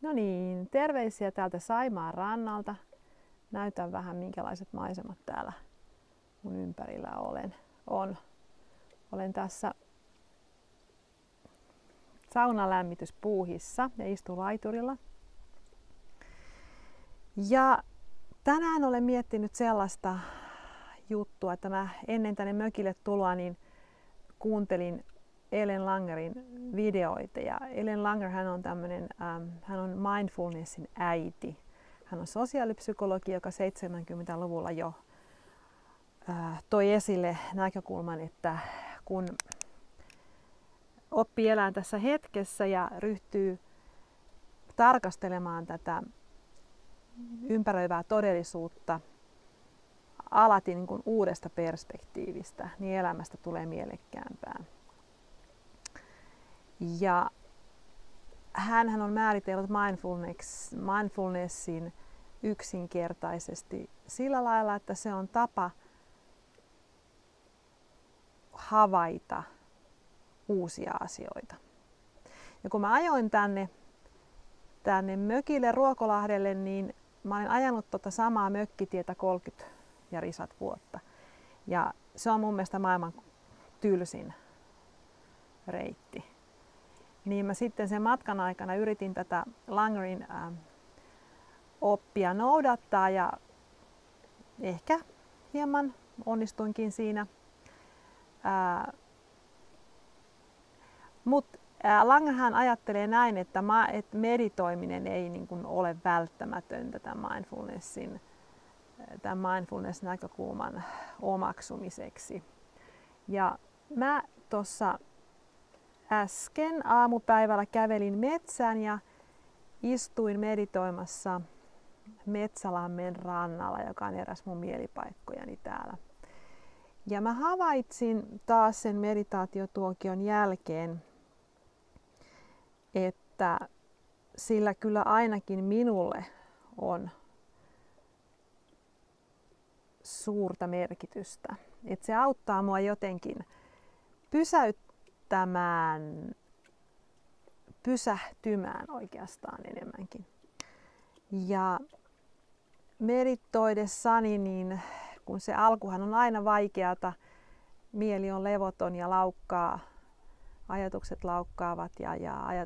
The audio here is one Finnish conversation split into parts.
No niin, terveisiä täältä Saimaan rannalta. Näytän vähän minkälaiset maisemat täällä mun ympärillä olen tässä saunalämmityspuuhissa ja istun laiturilla. Ja tänään olen miettinyt sellaista juttua, että mä ennen tänne mökille tuloa niin kuuntelin Ellen Langerin videoita. Ja Ellen Langer hän on mindfulnessin äiti. Hän on sosiaalipsykologi, joka 70-luvulla jo toi esille näkökulman, että kun oppii elämään tässä hetkessä ja ryhtyy tarkastelemaan tätä ympäröivää todellisuutta alati niin kuin uudesta perspektiivistä, niin elämästä tulee mielekkäämpää. Ja hän on määritellyt mindfulnessin yksinkertaisesti sillä lailla, että se on tapa havaita uusia asioita. Ja kun mä ajoin tänne mökille Ruokolahdelle, niin mä olen ajanut samaa mökkitietä 30 ja risat vuotta. Ja se on mun mielestä maailman tylsin reitti. Niin mä sitten sen matkan aikana yritin tätä Langerin oppia noudattaa ja ehkä hieman onnistuinkin siinä. Mutta Langerhan ajattelee näin, että meditoiminen ei niin kuin ole välttämätöntä tämän mindfulness-näkökulman omaksumiseksi. Ja mä tuossa äsken aamupäivällä kävelin metsään ja istuin meditoimassa Metsälammen rannalla, joka on eräs mun mielipaikkojani täällä. Ja mä havaitsin taas sen meditaatiotuokion jälkeen, että sillä kyllä ainakin minulle on suurta merkitystä. Että se auttaa mua jotenkin pysähtymään oikeastaan enemmänkin. Ja meditoidessani, niin kun se alkuhan on aina vaikeata, mieli on levoton ja laukkaa, ajatukset laukkaavat ja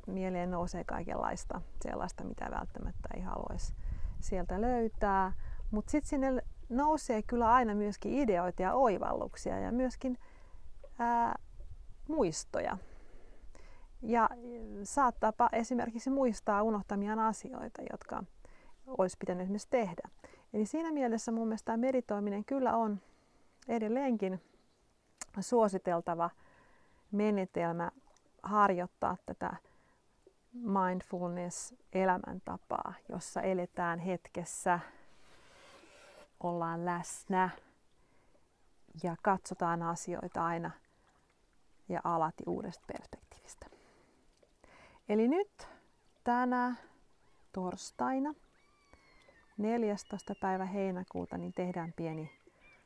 mieleen nousee kaikenlaista sellaista, mitä välttämättä ei haluaisi sieltä löytää. Mutta sitten sinne nousee kyllä aina myöskin ideoita ja oivalluksia ja myöskin muistoja. Ja saattaapa esimerkiksi muistaa unohtamiaan asioita, jotka olisi pitänyt esimerkiksi tehdä. Eli siinä mielessä mun mielestä meditoiminen kyllä on edelleenkin suositeltava menetelmä harjoittaa tätä mindfulness-elämäntapaa, jossa eletään hetkessä, ollaan läsnä ja katsotaan asioita aina ja alati uudesta perspektiivistä. Eli nyt tänä torstaina 14. päivä heinäkuuta niin tehdään pieni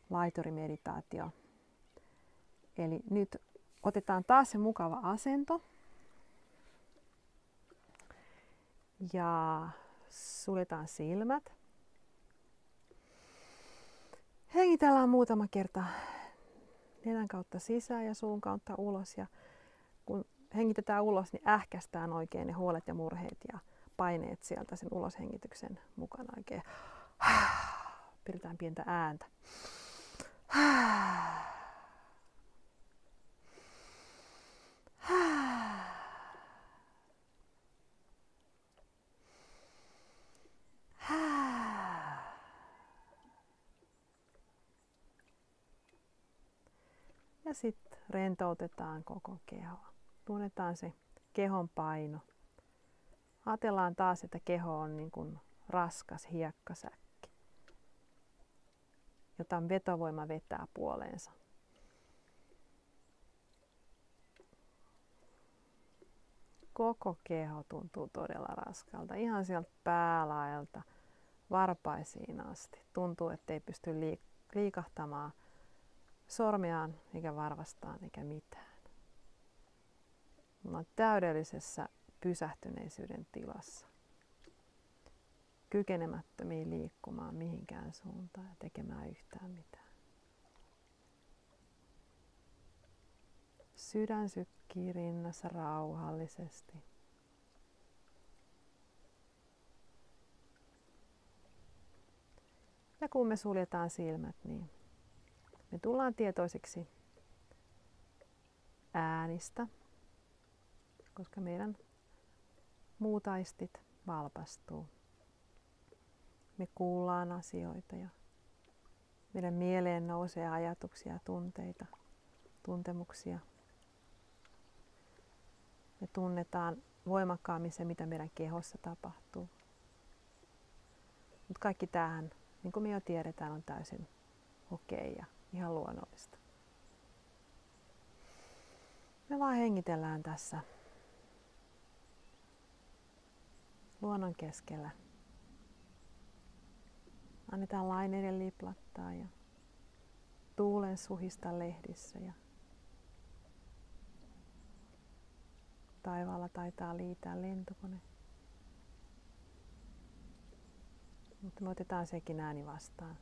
laiturimeditaatio. Eli nyt otetaan taas se mukava asento. Ja suljetaan silmät. Hengitellään muutama kerta nenän kautta sisään ja suun kautta ulos. Ja kun hengitetään ulos, niin ähkästään oikein ne huolet ja murheet ja paineet sieltä sen uloshengityksen mukana oikein. Pidetään pientä ääntä. Ja sitten rentoutetaan koko kehoa. Tunnetaan se kehon paino. Ajatellaan taas, että keho on niin kuin raskas hiekkasäkki, jota vetovoima vetää puoleensa. Koko keho tuntuu todella raskalta, ihan sieltä päälaelta varpaisiin asti. Tuntuu, ettei pysty liikahtamaan sormiaan eikä varvastaan eikä mitään. Mä oon täydellisessä pysähtyneisyyden tilassa. kykenemättömiä liikkumaan mihinkään suuntaan ja tekemään yhtään mitään. Sydän sykkii rinnassa rauhallisesti. Ja kun me suljetaan silmät, niin me tullaan tietoisiksi äänistä, koska meidän muut aistit valpastuu. Me kuullaan asioita ja meidän mieleen nousee ajatuksia, tunteita, tuntemuksia. Me tunnetaan voimakkaammin se, mitä meidän kehossa tapahtuu. Mutta kaikki tämähän, niin kuin me jo tiedetään, on täysin okei ja ihan luonnollista. Me vaan hengitellään tässä luonnon keskellä. Annetaan laineiden liplattaa ja tuulen suhista lehdissä ja taivaalla taitaa liitää lentokone. Mutta me otetaan sekin ääni vastaan.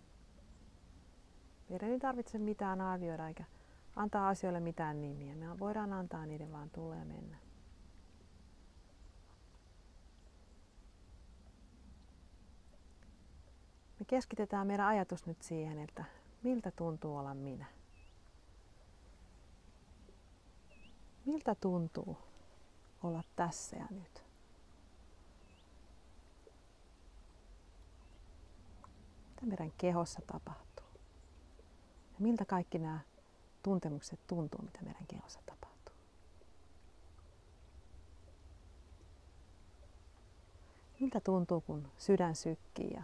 Meidän ei tarvitse mitään arvioida eikä antaa asioille mitään nimiä. Me voidaan antaa niiden vaan tulla ja mennä. Me keskitetään meidän ajatus nyt siihen, että miltä tuntuu olla minä. Miltä tuntuu olla tässä ja nyt. Mitä meidän kehossa tapahtuu. Ja miltä kaikki nämä tuntemukset tuntuu, mitä meidän kehossa tapahtuu. Miltä tuntuu, kun sydän sykkii ja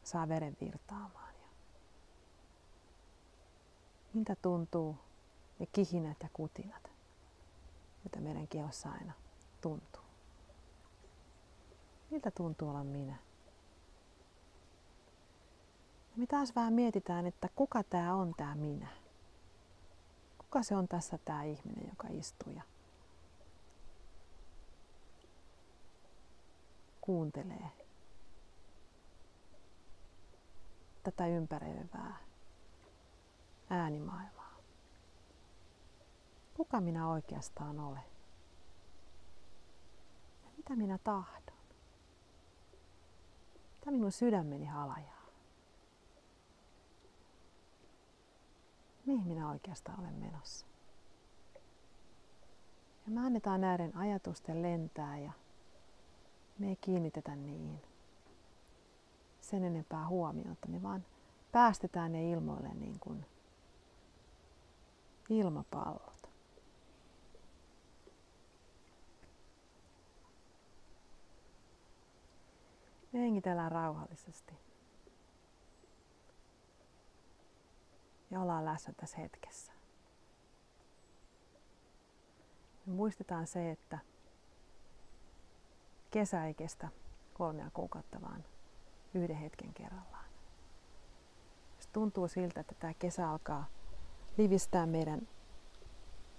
saa veren virtaamaan. Ja miltä tuntuu ne kihinät ja kutinat, mitä meidän kehossa aina tuntuu. Miltä tuntuu olla minä? Ja me taas vähän mietitään, että kuka tää on tää minä? Kuka se on tässä tää ihminen, joka istuu ja kuuntelee tätä ympäröivää äänimaailmaa. Kuka minä oikeastaan olen? Ja mitä minä tahdon? Mitä minun sydämeni halajaa? Mihin minä oikeastaan olen menossa? Ja me annetaan näiden ajatusten lentää ja me ei kiinnitetä niihin sen enempää huomiota. Me vaan päästetään ne ilmoille niin kuin ilmapallot. Me hengitellään rauhallisesti. Ja ollaan läsnä tässä hetkessä. Me muistetaan se, että kesä ei kestä 3 kuukautta, vaan 1 hetken kerrallaan. Jos tuntuu siltä, että tämä kesä alkaa livistää meidän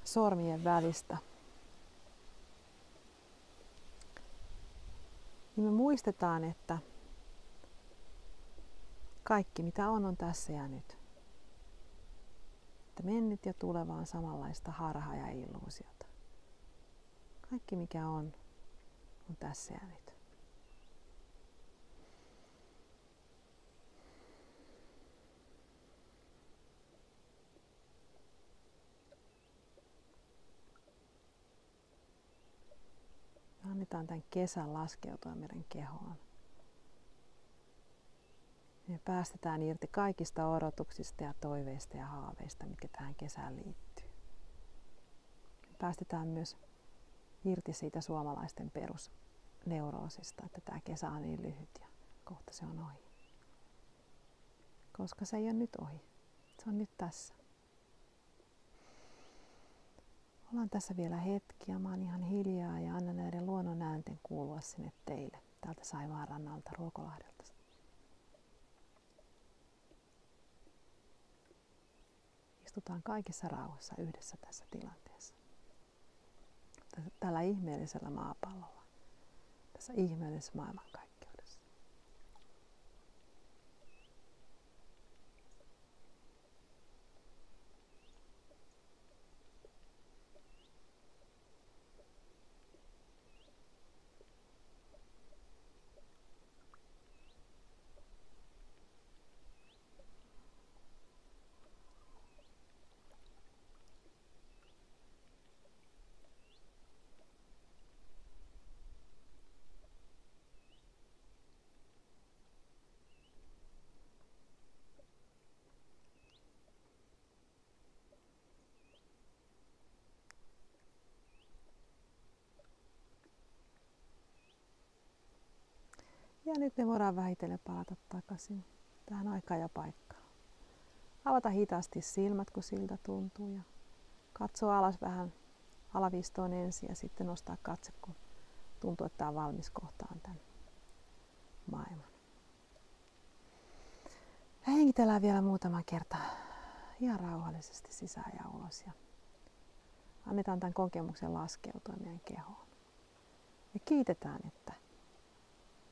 sormien välistä, niin me muistetaan, että kaikki mitä on tässä ja nyt. Että mennyt ja tuleva on samanlaista harhaa ja illuusiota. Kaikki mikä on tässä ja nyt. Annetaan tämän kesän laskeutua meidän kehoon. Me päästetään irti kaikista odotuksista ja toiveista ja haaveista, mitkä tähän kesään liittyy. Me päästetään myös irti siitä suomalaisten perusneuroosista, että tämä kesä on niin lyhyt ja kohta se on ohi. Koska se ei ole nyt ohi. Se on nyt tässä. Ollaan tässä vielä hetki ja mä oon ihan hiljaa ja annan näiden luonnon äänten kuulua sinne teille. Täältä Saimaanrannalta, Ruokolahdelta. Istutaan kaikessa rauhassa yhdessä tässä tilanteessa. Tällä ihmeellisellä maapallolla. Tässä ihmeellisessä maailmankaikkeudessa. Ja nyt me voidaan vähitellen palata takaisin tähän aikaan ja paikkaan. Avata hitaasti silmät, kun siltä tuntuu. Ja katso alas vähän alavistoon ensin ja sitten nostaa katse, kun tuntuu, että tämä on valmis kohtaan tämän maailman. Ja hengitellään vielä muutama kerta ihan rauhallisesti sisään ja ulos. Ja annetaan tämän kokemuksen laskeutua meidän kehoon. Ja kiitetään, että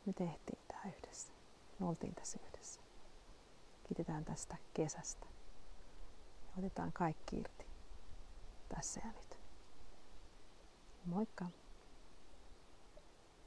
me tehtiin tämä yhdessä. Me oltiin tässä yhdessä. Kiitetään tästä kesästä. Ja otetaan kaikki irti tässä ja nyt. Moikka!